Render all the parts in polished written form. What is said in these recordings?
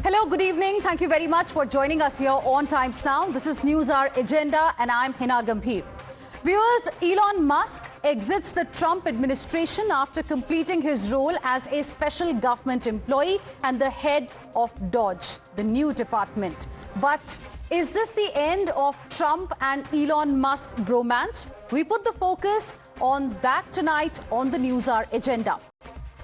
Hello, good evening. Thank you very much for joining us here on Times Now. This is Newshour Agenda and I'm Heena Gambhir. Viewers, Elon Musk exits the Trump administration after completing his role as a special government employee and the head of DOGE, the new department. But is this the end of Trump and Elon Musk bromance? We put the focus on that tonight on the Newshour Agenda.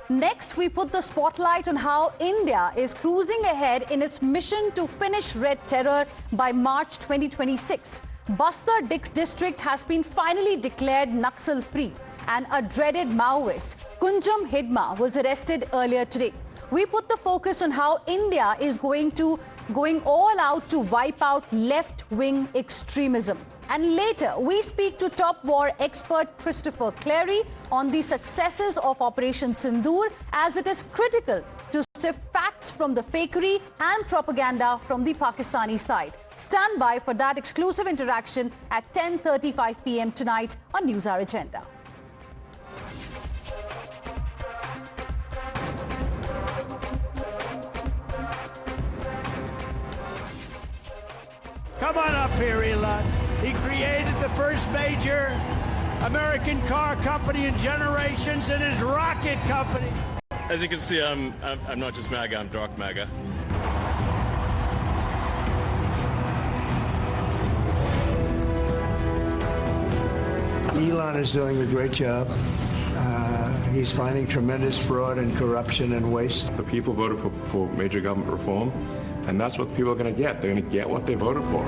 Next, we put the spotlight on how India is cruising ahead in its mission to finish red terror by March 2026. Bastar district has been finally declared Naxal-free, and a dreaded Maoist, Kunjam Hidma, was arrested earlier today. We put the focus on how India is going all out to wipe out left-wing extremism. And later, we speak to top war expert Christopher Clary on the successes of Operation Sindoor, as it is critical to sift facts from the fakery and propaganda from the Pakistani side. Stand by for that exclusive interaction at 10:35 p.m. tonight on Newshour Agenda. Come on up here, Elon. He created the first major American car company in generations and his rocket company. As you can see, I'm not just MAGA, I'm dark MAGA. Elon is doing a great job. He's finding tremendous fraud and corruption and waste. The people voted for major government reform, and that's what people are going to get. They're going to get what they voted for.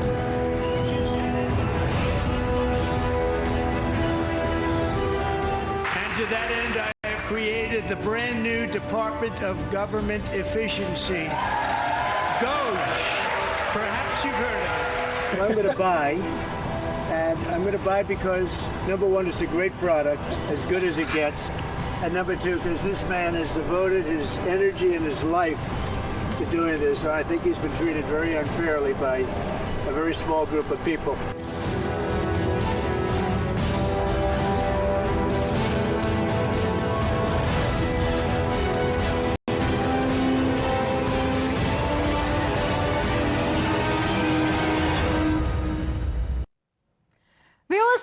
And to that end, I have created the brand new Department of Government Efficiency. DOGE. Perhaps you've heard of it. I'm going to buy, and I'm going to buy because, number one, it's a great product, as good as it gets. And number two, because this man has devoted his energy and his life to doing this. So I think he's been treated very unfairly by a very small group of people.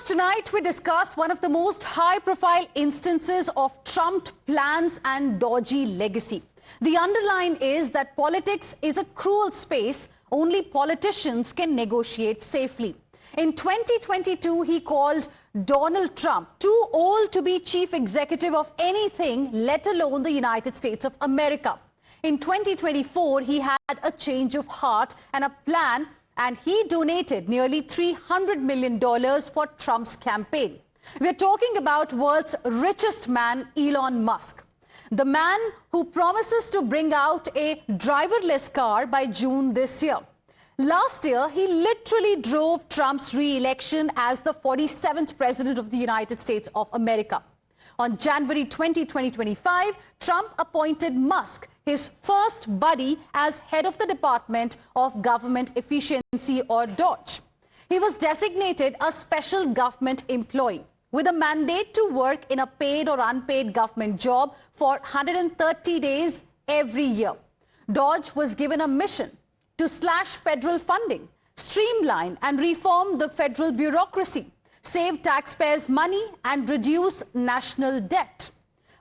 Tonight, we discuss one of the most high-profile instances of Trump plans and dodgy legacy. The underline is that politics is a cruel space. Only politicians can negotiate safely. In 2022, he called Donald Trump too old to be chief executive of anything, let alone the United States of America. In 2024, he had a change of heart and a plan, and he donated nearly $300 million for Trump's campaign. We're talking about world's richest man, Elon Musk. The man who promises to bring out a driverless car by June this year. Last year, he literally drove Trump's re-election as the 47th president of the United States of America. On January 20, 2025, Trump appointed Musk, his first buddy, as head of the Department of Government Efficiency, or DOGE. He was designated a special government employee with a mandate to work in a paid or unpaid government job for 130 days every year. DOGE was given a mission to slash federal funding, streamline and reform the federal bureaucracy, save taxpayers' money and reduce national debt.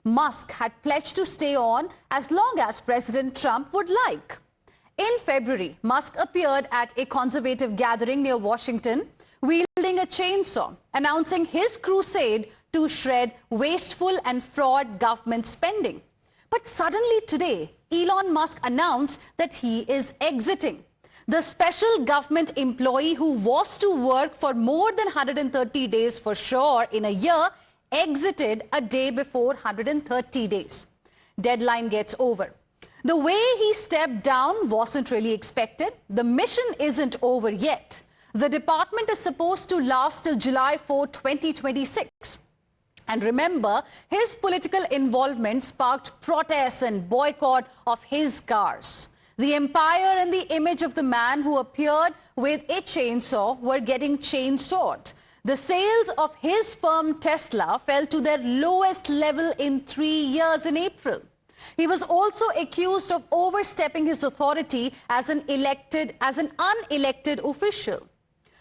Musk had pledged to stay on as long as President Trump would like. In February, Musk appeared at a conservative gathering near Washington, wielding a chainsaw, announcing his crusade to shred wasteful and fraud government spending. But suddenly today, Elon Musk announced that he is exiting. The special government employee who was to work for more than 130 days for sure in a year exited a day before 130 days. Deadline gets over. The way he stepped down wasn't really expected. The mission isn't over yet. The department is supposed to last till July 4, 2026. And remember, his political involvement sparked protests and boycott of his cars. The empire and the image of the man who appeared with a chainsaw were getting chainsawed. The sales of his firm Tesla fell to their lowest level in 3 years in April. He was also accused of overstepping his authority as an unelected official.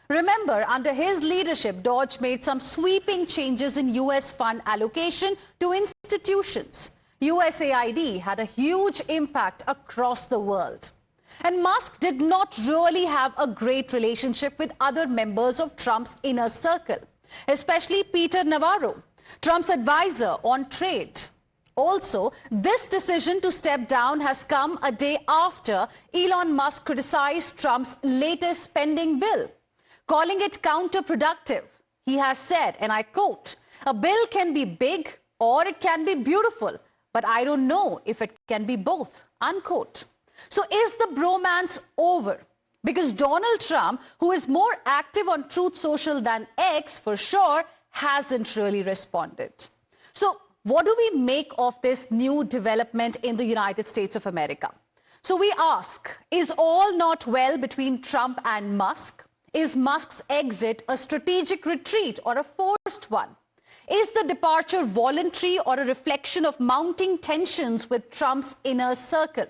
Remember, under his leadership, DOGE made some sweeping changes in US fund allocation to institutions. USAID had a huge impact across the world. And Musk did not really have a great relationship with other members of Trump's inner circle, especially Peter Navarro, Trump's advisor on trade. Also, this decision to step down has come a day after Elon Musk criticized Trump's latest spending bill, calling it counterproductive. He has said, and I quote, "A bill can be big or it can be beautiful, but I don't know if it can be both," unquote. So is the bromance over? Because Donald Trump, who is more active on Truth Social than X for sure, hasn't really responded. So what do we make of this new development in the United States of America? So we ask, is all not well between Trump and Musk? Is Musk's exit a strategic retreat or a forced one? Is the departure voluntary or a reflection of mounting tensions with Trump's inner circle?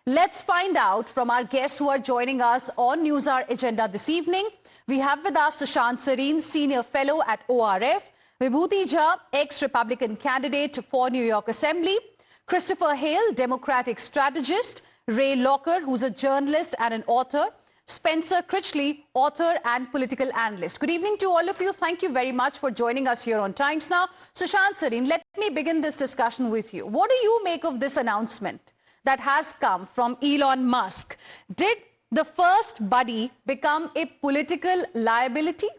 Let's find out from our guests who are joining us on Newshour Agenda this evening. We have with us Sushant Sareen, Senior Fellow at ORF, Vibhuti Jha, ex-Republican candidate for New York Assembly, Christopher Hale, Democratic strategist, Ray Locker, who's a journalist and an author, Spencer Critchley, author and political analyst. Good evening to all of you. Thank you very much for joining us here on Times Now. Sushant Sareen, let me begin this discussion with you. What do you make of this announcement that has come from Elon Musk? Did the first buddy become a political liability?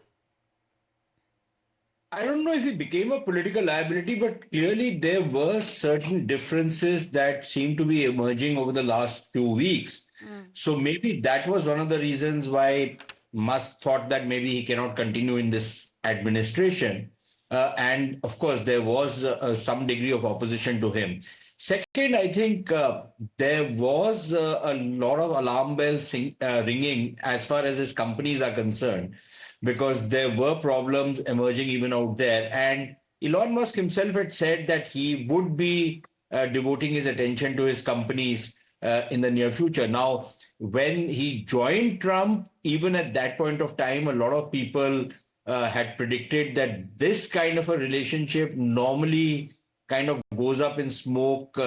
I don't know if it became a political liability, but clearly there were certain differences that seem to be emerging over the last few weeks. So maybe that was one of the reasons why Musk thought that maybe he cannot continue in this administration. And of course, there was some degree of opposition to him. Second, I think there was a lot of alarm bells ringing as far as his companies are concerned, because there were problems emerging even out there. And Elon Musk himself had said that he would be devoting his attention to his companies in the near future. Now, when he joined Trump, even at that point of time, a lot of people had predicted that this kind of a relationship normally kind of goes up in smoke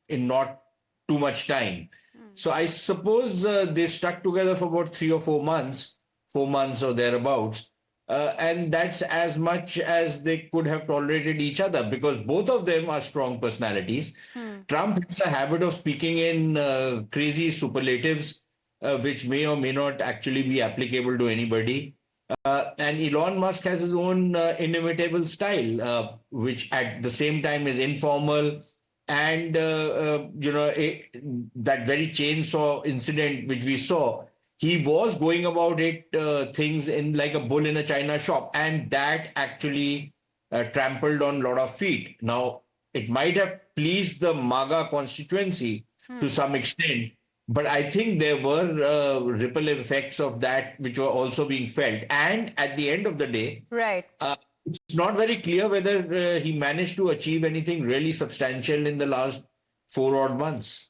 in not too much time. So I suppose they stuck together for about 3 or 4 months, 4 months or thereabouts. And that's as much as they could have tolerated each other, because both of them are strong personalities. Trump has a habit of speaking in crazy superlatives, which may or may not actually be applicable to anybody. And Elon Musk has his own inimitable style, which at the same time is informal. And, that very chainsaw incident which we saw, he was going about it, things in like a bull in a china shop. And that actually trampled on a lot of feet. Now, it might have pleased the MAGA constituency to some extent, but I think there were ripple effects of that which were also being felt. And at the end of the day, right, it's not very clear whether he managed to achieve anything really substantial in the last 4 odd months.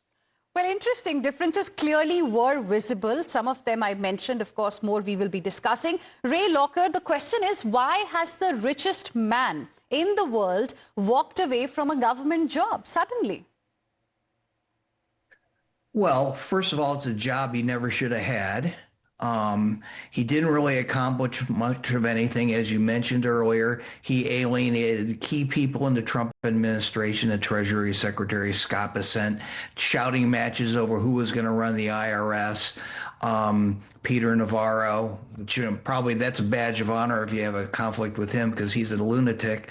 Well, interesting. Differences clearly were visible. Some of them I mentioned, of course, more we will be discussing. Ray Locker, the question is, why has the richest man in the world walked away from a government job suddenly? Well, first of all, it's a job he never should have had. He didn't really accomplish much of anything. As you mentioned earlier, he alienated key people in the Trump administration, the Treasury Secretary Scott Bessent, shouting matches over who was going to run the IRS. Peter Navarro, which, probably that's a badge of honor if you have a conflict with him, because he's a lunatic.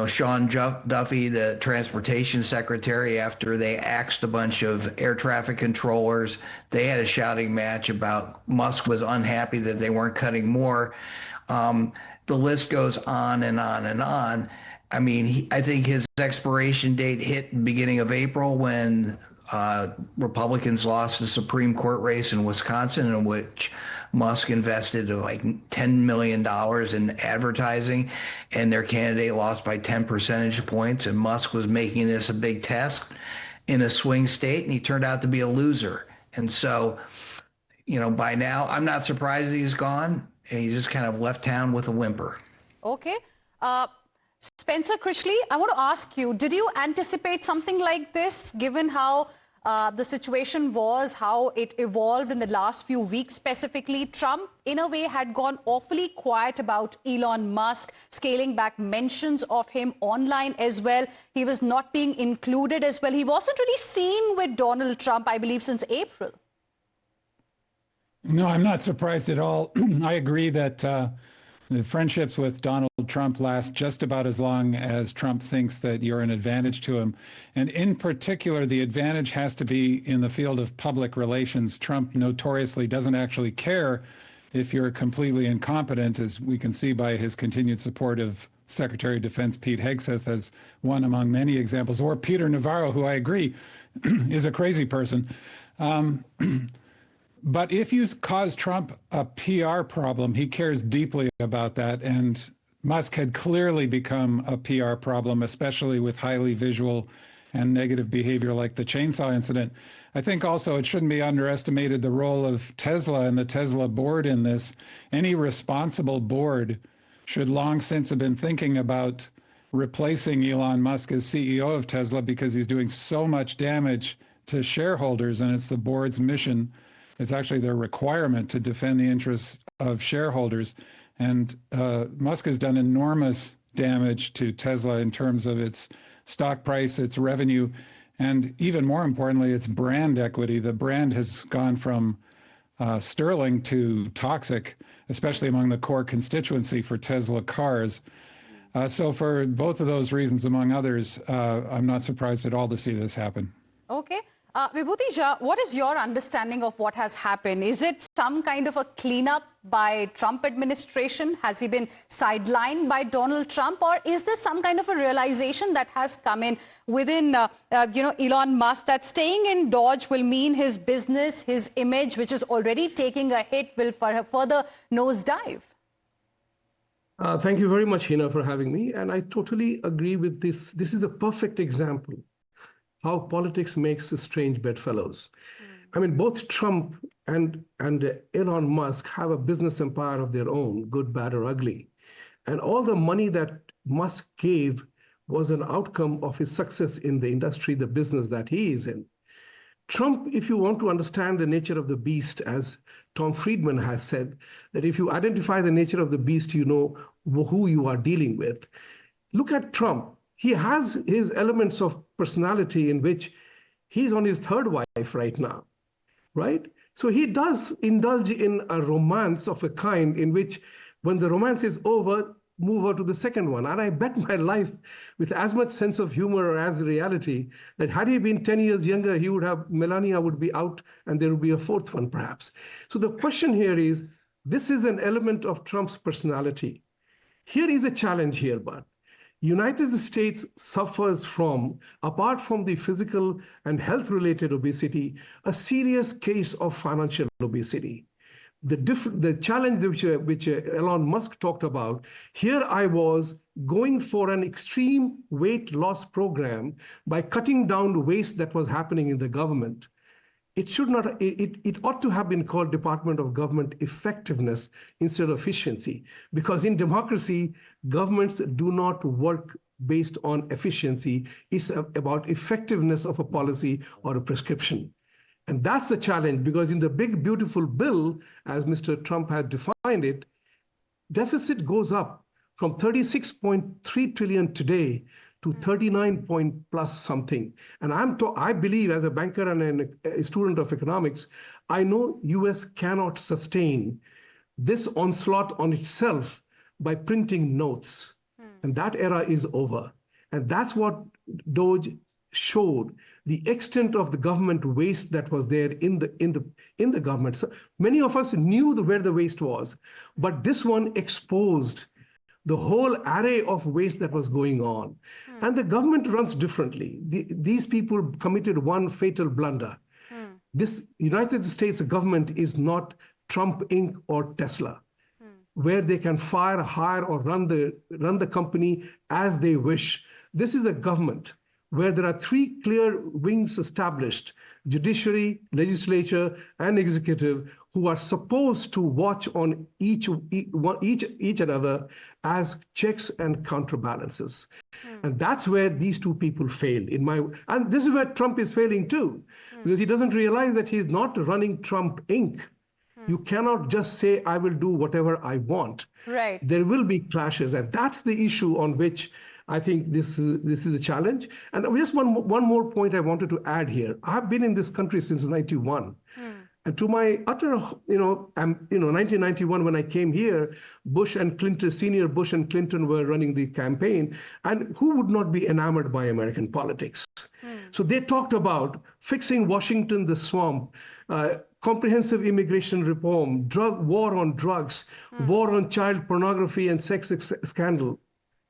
Sean Duffy, the transportation secretary, after they axed a bunch of air traffic controllers, they had a shouting match about Musk was unhappy that they weren't cutting more. The list goes on and on and on. I mean, I think his expiration date hit the beginning of April when Republicans lost the Supreme Court race in Wisconsin, in which Musk invested like $10 million in advertising, and their candidate lost by 10 percentage points. And Musk was making this a big test in a swing state, and he turned out to be a loser. And so, by now, I'm not surprised he's gone. And he just kind of left town with a whimper. Okay. Spencer Crishley, I want to ask you, did you anticipate something like this, given how the situation was, how it evolved in the last few weeks specifically? Trump, in a way, had gone awfully quiet about Elon Musk, scaling back mentions of him online as well. He was not being included as well. He wasn't really seen with Donald Trump, I believe, since April. No, I'm not surprised at all. I agree that the friendships with Donald Trump last just about as long as Trump thinks that you're an advantage to him. And in particular, the advantage has to be in the field of public relations. Trump notoriously doesn't actually care if you're completely incompetent, as we can see by his continued support of Secretary of Defense Pete Hegseth as one among many examples, or Peter Navarro, who I agree is a crazy person. But if you cause Trump a PR problem, he cares deeply about that. And Musk had clearly become a PR problem, especially with highly visual and negative behavior like the chainsaw incident. I think also it shouldn't be underestimated the role of Tesla and the Tesla board in this. Any responsible board should long since have been thinking about replacing Elon Musk as CEO of Tesla, because he's doing so much damage to shareholders, and it's the board's mission. It's actually their requirement to defend the interests of shareholders. And Musk has done enormous damage to Tesla in terms of its stock price, its revenue, and even more importantly, its brand equity. The brand has gone from sterling to toxic, especially among the core constituency for Tesla cars. So for both of those reasons, among others, I'm not surprised at all to see this happen. Okay. Vibhuti Jha, what is your understanding of what has happened? Is it some kind of a cleanup by Trump administration? Has he been sidelined by Donald Trump? Or is this some kind of a realization that has come in within, Elon Musk, that staying in DOGE will mean his business, his image, which is already taking a hit, will further nosedive? Thank you very much, Heena, for having me. And I totally agree with this. This is a perfect example how politics makes strange bedfellows. I mean, both Trump and Elon Musk have a business empire of their own, good, bad, or ugly. And all the money that Musk gave was an outcome of his success in the industry, the business that he is in. Trump, if you want to understand the nature of the beast, as Tom Friedman has said, that if you identify the nature of the beast, you know who you are dealing with. Look at Trump. He has his elements of personality in which he's on his third wife right now, right? So he does indulge in a romance of a kind in which when the romance is over, move on to the second one. And I bet my life with as much sense of humor as reality that had he been 10 years younger, he would have, Melania would be out and there would be a fourth one perhaps. So the question here is, this is an element of Trump's personality. Here is a challenge here, but United States suffers from, apart from the physical and health-related obesity, a serious case of financial obesity. The challenge which Elon Musk talked about, here I was going for an extreme weight loss program by cutting down the waste that was happening in the government. It should not. It ought to have been called Department of Government Effectiveness instead of efficiency, because in democracy, governments do not work based on efficiency. It's about effectiveness of a policy or a prescription. And that's the challenge, because in the big, beautiful bill, as Mr. Trump had defined it, deficit goes up from 36.3 trillion today to 39 point plus something. And I believe, as a banker and a student of economics, I know US cannot sustain this onslaught on itself by printing notes. And that era is over. And that's what DOGE showed, the extent of the government waste that was there in the government. So many of us knew where the waste was, but this one exposed the whole array of waste that was going on. And the government runs differently. These people committed one fatal blunder. This United States government is not Trump Inc. or Tesla, where they can fire, hire, or run the company as they wish. This is a government where there are three clear wings established: judiciary, legislature, and executive, who are supposed to watch on each another as checks and counterbalances. And that's where these two people fail. And this is where Trump is failing too, because he doesn't realize that he's not running Trump Inc. You cannot just say, I will do whatever I want. Right. There will be clashes, and that's the issue on which I think this is a challenge. And just one more point I wanted to add here. I've been in this country since '91. And to my utter, 1991, when I came here, Senior Bush and Clinton were running the campaign. And who would not be enamored by American politics? So they talked about fixing Washington, the swamp, comprehensive immigration reform, war on drugs, war on child pornography and sex scandal.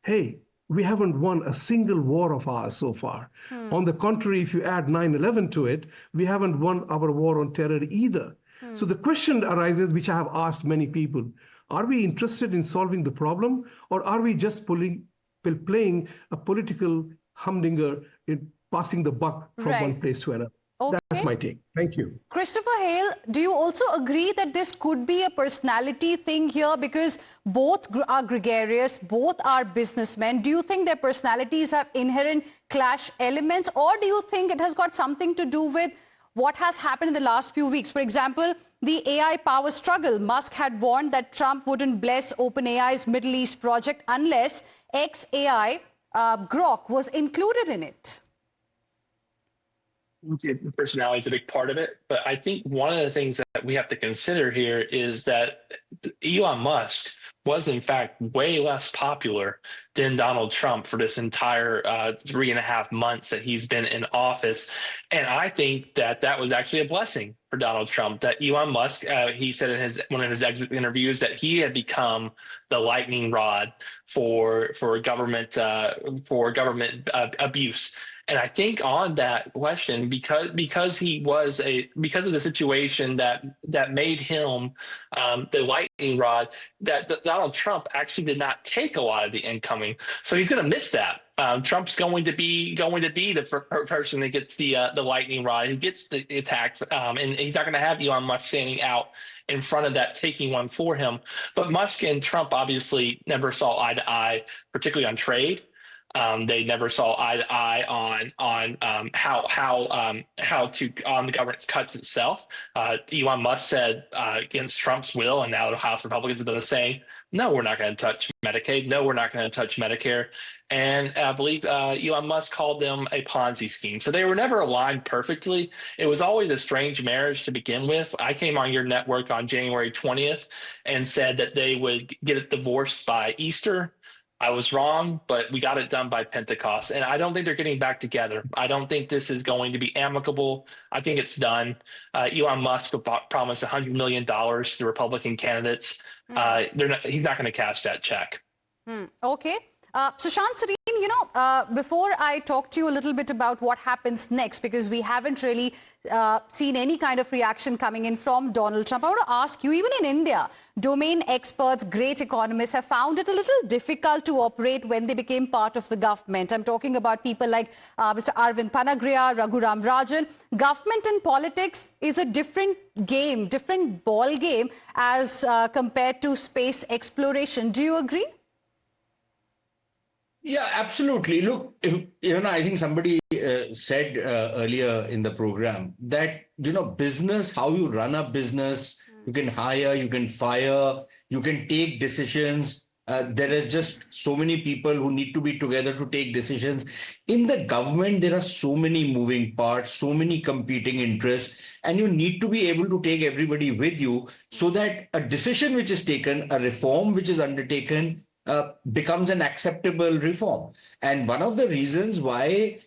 Hey, we haven't won a single war of ours so far. On the contrary, if you add 9/11 to it, we haven't won our war on terror either. So the question arises, which I have asked many people: are we interested in solving the problem, or are we just playing a political humdinger in passing the buck from one place to another? Okay. That's my take. Thank you. Christopher Hale, do you also agree that this could be a personality thing here, because both are gregarious, both are businessmen? Do you think their personalities have inherent clash elements, or do you think it has got something to do with what has happened in the last few weeks? For example, the AI power struggle. Musk had warned that Trump wouldn't bless OpenAI's Middle East project unless XAI Grok was included in it. Personality is a big part of it, but I think one of the things that we have to consider here is that Elon Musk was in fact way less popular than Donald Trump for this entire 3.5 months that he's been in office. And I think that was actually a blessing for Donald Trump, that Elon Musk, he said in one of his exit interviews that he had become the lightning rod for government abuse. And I think on that question, because of the situation that made him the lightning rod, that Donald Trump actually did not take a lot of the incoming. So he's going to miss that. Trump's going to be the person that gets the lightning rod, who gets the attacked, and he's not going to have Elon Musk standing out in front of that, taking one for him. But Musk and Trump obviously never saw eye to eye, particularly on trade. They never saw eye to eye on how the governance cuts itself. Elon Musk said against Trump's will, and now the House Republicans have done the same. No, we're not going to touch Medicaid. No, we're not going to touch Medicare. And I believe Elon Musk called them a Ponzi scheme. So they were never aligned perfectly. It was always a strange marriage to begin with. I came on your network on January 20th and said that they would get it divorced by Easter. I was wrong, but we got it done by Pentecost. And I don't think they're getting back together. I don't think this is going to be amicable. I think it's done. Elon Musk promised $100 million to the Republican candidates. He's not going to cash that check. Okay. Sushant, Sareen, before I talk to you a little bit about what happens next, because we haven't really seen any kind of reaction coming in from Donald Trump, I want to ask you, even in India, domain experts, great economists have found it a little difficult to operate when they became part of the government. I'm talking about people like Mr. Arvind Panagriya, Raghuram Rajan. Government and politics is a different game, different ball game as compared to space exploration. Do you agree? Yeah, absolutely. Look, I think somebody said earlier in the program that, business, how you run a business, you can hire, you can fire, you can take decisions. There is just so many people who need to be together to take decisions. In the government, there are so many moving parts, so many competing interests, and you need to be able to take everybody with you so that a decision which is taken, a reform which is undertaken, becomes an acceptable reform. And one of the reasons why,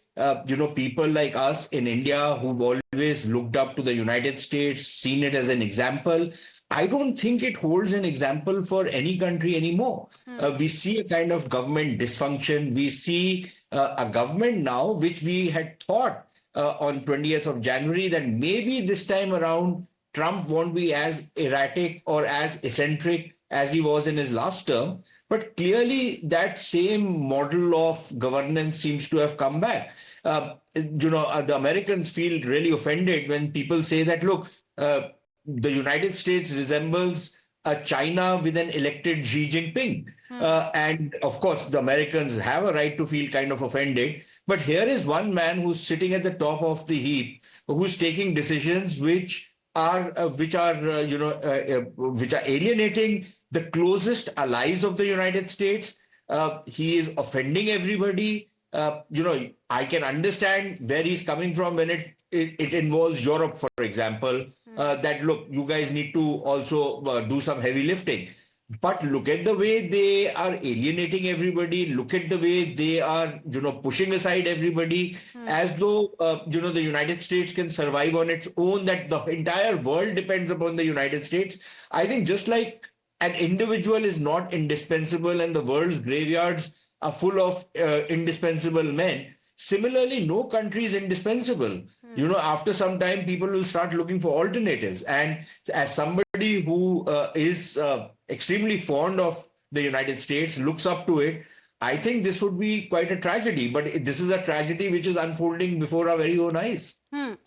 people like us in India who've always looked up to the United States, seen it as an example, I don't think it holds an example for any country anymore. We see a kind of government dysfunction. We see a government now, which we had thought on 20th of January that maybe this time around Trump won't be as erratic or as eccentric as he was in his last term. But clearly that same model of governance seems to have come back. The Americans feel really offended when people say that, look, the United States resembles a China with an elected Xi Jinping. And of course, the Americans have a right to feel kind of offended. But here is one man who's sitting at the top of the heap, who's taking decisions which are alienating the closest allies of the United States. He is offending everybody. I can understand where he's coming from when it involves Europe, for example, that, look, you guys need to also do some heavy lifting. But look at the way they are alienating everybody. Look at the way they are, pushing aside everybody as though, the United States can survive on its own, that the entire world depends upon the United States. I think just like an individual is not indispensable and the world's graveyards are full of indispensable men, similarly, no country is indispensable. After some time, people will start looking for alternatives. And as somebody who is extremely fond of the United States, looks up to it, I think this would be quite a tragedy. But this is a tragedy which is unfolding before our very own eyes.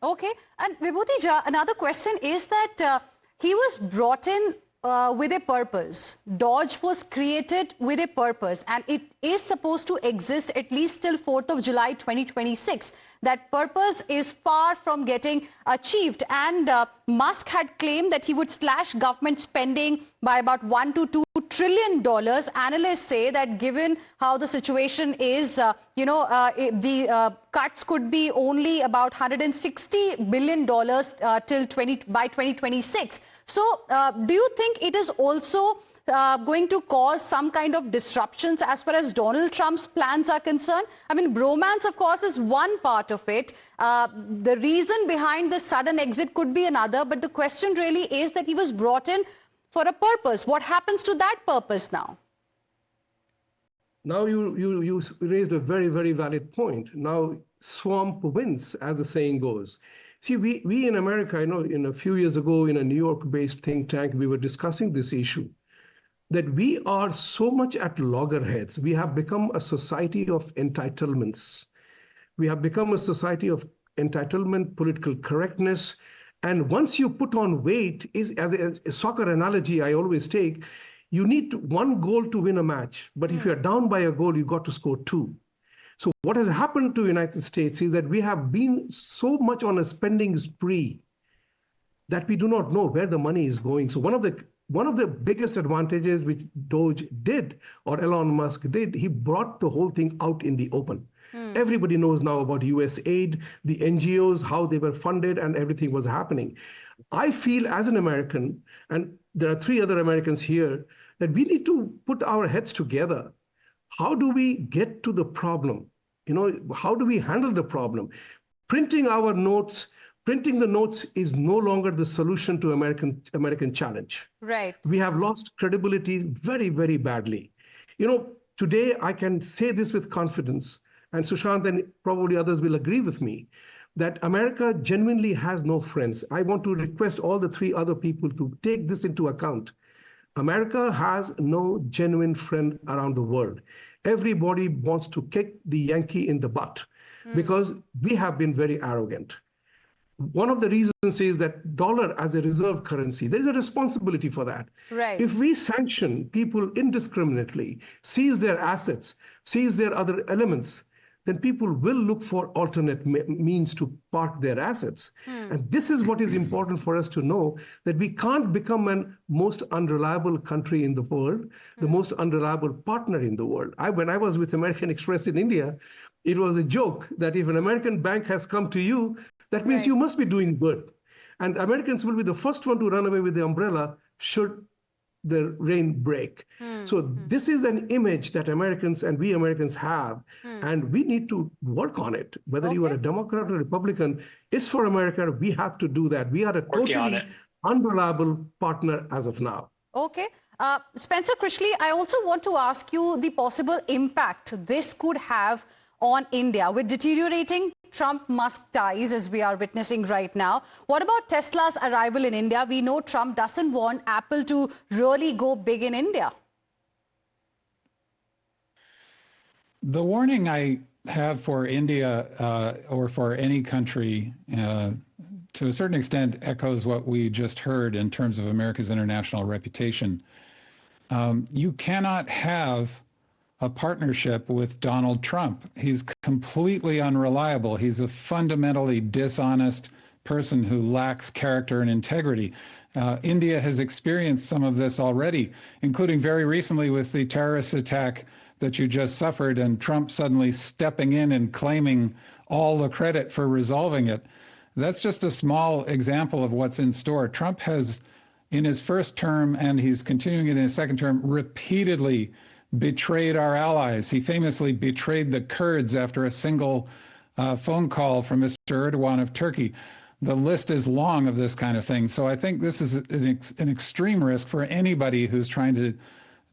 Okay. And Vibhuti Jha, another question is that he was brought in with a purpose. DOGE was created with a purpose, and it is supposed to exist at least till 4th of July 2026. That purpose is far from getting achieved, and Musk had claimed that he would slash government spending by about $1 to $2 trillion. Analysts say that given how the situation is, the cuts could be only about $160 billion by 2026. So do you think it is also going to cause some kind of disruptions as far as Donald Trump's plans are concerned? I mean, bromance, of course, is one part of it. The reason behind the sudden exit could be another. But the question really is that he was brought in for a purpose. What happens to that purpose now? Now you raised a very, very valid point. Now swamp wins, as the saying goes. See, we in America, I know a few years ago in a New York-based think tank, we were discussing this issue, that we are so much at loggerheads. We have become a society of entitlements. We have become a society of entitlement, political correctness. And once you put on weight, is as a soccer analogy I always take, you need one goal to win a match. But if you're down by a goal, you've got to score 2. So what has happened to the United States is that we have been so much on a spending spree that we do not know where the money is going. So one of the biggest advantages which DOGE did, or Elon Musk did, he brought the whole thing out in the open. Everybody knows now about US aid, the NGOs, how they were funded, and everything was happening. I feel as an American, and there are 3 other Americans here, that we need to put our heads together. How do we get to the problem? How do we handle the problem? Printing the notes is no longer the solution to American challenge. Right. We have lost credibility very, very badly. Today I can say this with confidence, and Sushant and probably others will agree with me, that America genuinely has no friends. I want to request all the 3 other people to take this into account. America has no genuine friend around the world. Everybody wants to kick the Yankee in the butt because we have been very arrogant. One of the reasons is that dollar as a reserve currency, there is a responsibility for that. Right. If we sanction people indiscriminately, seize their assets, seize their other elements, then people will look for alternate means to park their assets. And this is what is important for us to know, that we can't become a most unreliable country in the world, the most unreliable partner in the world. When I was with American Express in India, it was a joke that if an American bank has come to you, that means you must be doing good. And Americans will be the first one to run away with the umbrella should the rain break. So this is an image that Americans and we Americans have, and we need to work on it. Whether you are a Democrat or Republican, it's for America. We have to do that. We are a totally unreliable partner as of now. Okay. Spencer Crishley, I also want to ask you the possible impact this could have on India with deteriorating Trump-Musk ties as we are witnessing right now. What about Tesla's arrival in India? We know Trump doesn't want Apple to really go big in India. The warning I have for India or for any country to a certain extent echoes what we just heard in terms of America's international reputation. You cannot have a partnership with Donald Trump. He's completely unreliable. He's a fundamentally dishonest person who lacks character and integrity. India has experienced some of this already, including very recently with the terrorist attack that you just suffered, and Trump suddenly stepping in and claiming all the credit for resolving it. That's just a small example of what's in store. Trump has, in his first term, and he's continuing it in his second term, repeatedly betrayed our allies. He famously betrayed the Kurds after a single phone call from Mr. Erdogan of Turkey. The list is long of this kind of thing. So I think this is an extreme risk for anybody who's trying to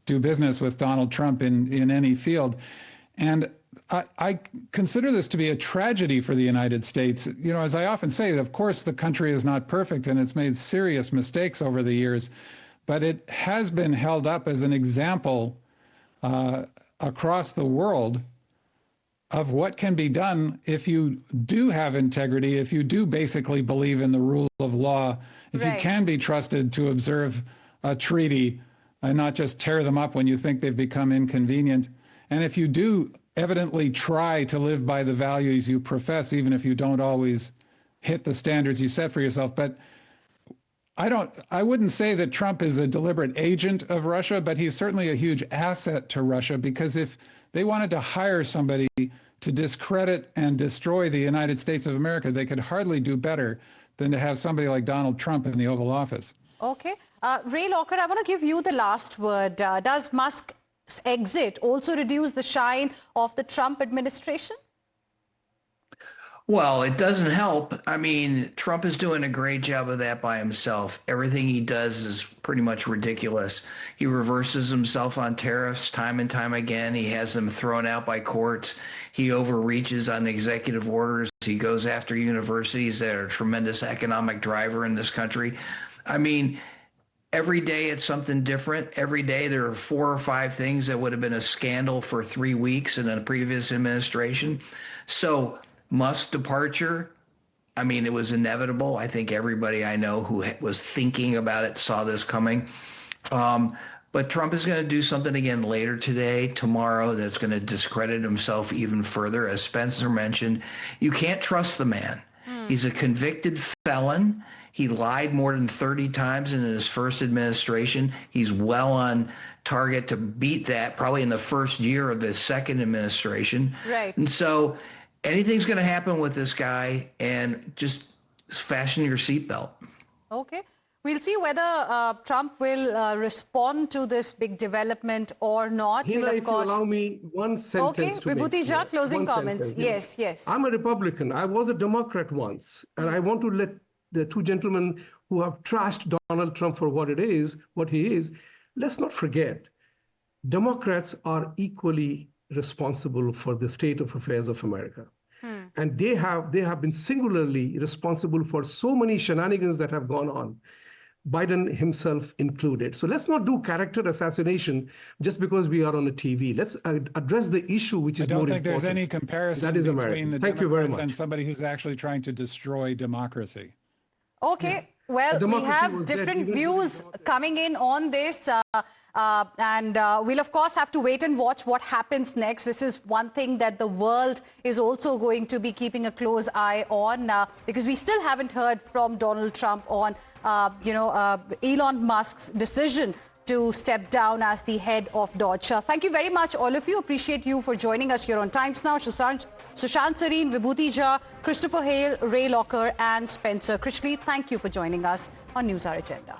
do business with Donald Trump in any field. And I consider this to be a tragedy for the United States. You know, as I often say, of course, the country is not perfect and it's made serious mistakes over the years, but it has been held up as an example across the world of what can be done if you do have integrity, if you do basically believe in the rule of law, if you can be trusted to observe a treaty and not just tear them up when you think they've become inconvenient. And if you do evidently try to live by the values you profess, even if you don't always hit the standards you set for yourself. But I wouldn't say that Trump is a deliberate agent of Russia, but he's certainly a huge asset to Russia, because if they wanted to hire somebody to discredit and destroy the United States of America, they could hardly do better than to have somebody like Donald Trump in the Oval Office. Okay. Ray Locker, I want to give you the last word. Does Musk's exit also reduce the shine of the Trump administration? Well, it doesn't help. I mean, Trump is doing a great job of that by himself. Everything he does is pretty much ridiculous. He reverses himself on tariffs time and time again. He has them thrown out by courts. He overreaches on executive orders. He goes after universities that are a tremendous economic driver in this country. I mean, every day it's something different. Every day there are 4 or 5 things that would have been a scandal for 3 weeks in a previous administration. So Musk's departure, I mean, it was inevitable. I think everybody I know who was thinking about it saw this coming. But Trump is going to do something again later today, tomorrow, that's going to discredit himself even further. As Spencer mentioned, you can't trust the man. He's a convicted felon. He lied more than 30 times in his first administration. He's well on target to beat that probably in the first year of his second administration. Right. And so anything's going to happen with this guy, and just fasten your seatbelt. Okay. We'll see whether Trump will respond to this big development or not. Heena, we'll, of if course... you allow me one sentence to Vibhuti make Jha, closing one comments. sentence. Yes. I'm a Republican. I was a Democrat once, and I want to let the two gentlemen who have trashed Donald Trump for what he is, let's not forget, Democrats are equally responsible for the state of affairs of America. And they have been singularly responsible for so many shenanigans that have gone on, Biden himself included. So let's not do character assassination just because we are on a TV. Let's address the issue, which is more important. I don't think there's any comparison that is between the Thank you very Democrats much. and somebody who's actually trying to destroy democracy. Okay. Well, we have different views coming in on this. And we'll, of course, have to wait and watch what happens next. This is one thing that the world is also going to be keeping a close eye on, because we still haven't heard from Donald Trump on, Elon Musk's decision to step down as the head of DOGE. Thank you very much, all of you. Appreciate you for joining us here on Times Now. Sushant Sareen, Vibhuti Jha, Christopher Hale, Ray Locker, and Spencer Crishley. Thank you for joining us on Newshour Agenda.